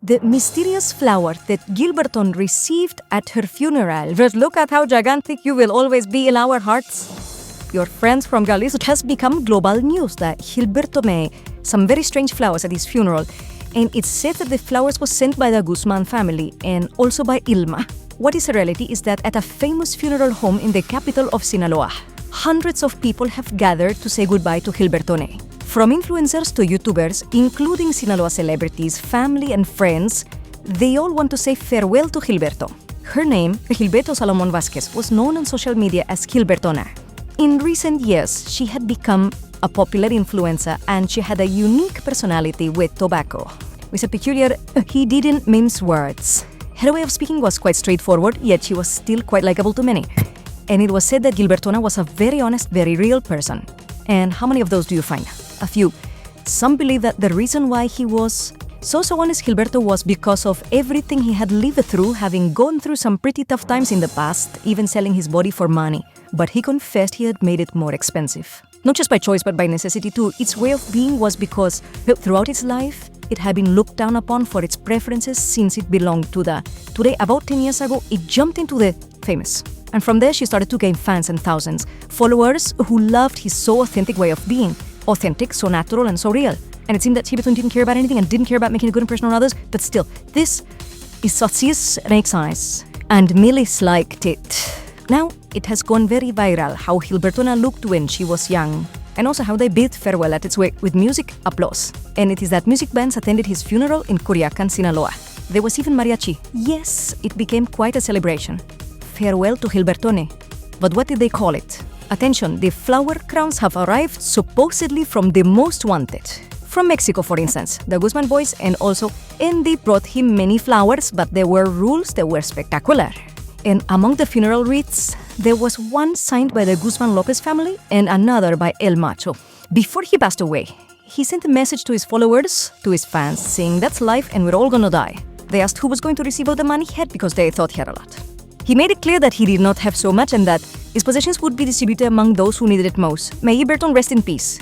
The mysterious flower that Gilbertona received at her funeral. Just look at how gigantic you will always be in our hearts. Your friends from Galicia. It has become global news that Gilbertona He, some very strange flowers at his funeral, and it's said that the flowers were sent by the Guzman family and also by Ilma. What is a reality is that at a famous funeral home in the capital of Sinaloa, hundreds of people have gathered to say goodbye to Gilbertona He. From influencers to YouTubers, including Sinaloa celebrities, family and friends, they all want to say farewell to Gilberto. Her name, Gilberto Salomon Vasquez, was known on social media as Gilbertona. In recent years, she had become a popular influencer and she had a unique personality with tobacco. With a peculiar, he didn't mince words. Her way of speaking was quite straightforward, yet she was still quite likable to many. And it was said that Gilbertona was a very honest, very real person. And how many of those do you find? A few. Some believe that the reason why he was so honest, Gilberto, was because of everything he had lived through, having gone through some pretty tough times in the past, even selling his body for money. But he confessed he had made it more expensive. Not just by choice, but by necessity too. Its way of being was because throughout its life, it had been looked down upon for its preferences since it belonged to the. Today, about 10 years ago, it jumped into the famous. And from there, she started to gain fans and thousands. Followers who loved his so authentic way of being. Authentic, so natural, and so real. And it seemed that Gilbertona didn't care about anything and didn't care about making a good impression on others, but still, this is Sotsius Snake's eyes. And Millis liked it. Now, it has gone very viral how Gilbertona looked when she was young, and also how they bid farewell at its wake with music, applause. And it is that music bands attended his funeral in Curiacan, Sinaloa. There was even mariachi. Yes, it became quite a celebration. Farewell to Gilbertona. But what did they call it? Attention, the flower crowns have arrived supposedly from the most wanted. From Mexico, for instance, the Guzman boys, and they brought him many flowers, but there were rules that were spectacular. And among the funeral wreaths, there was one signed by the Guzman Lopez family and another by El Macho. Before he passed away, he sent a message to his followers, to his fans, saying that's life and we're all gonna die. They asked who was going to receive all the money he had because they thought he had a lot. He made it clear that he did not have so much and that his possessions would be distributed among those who needed it most. May Gilbertona rest in peace.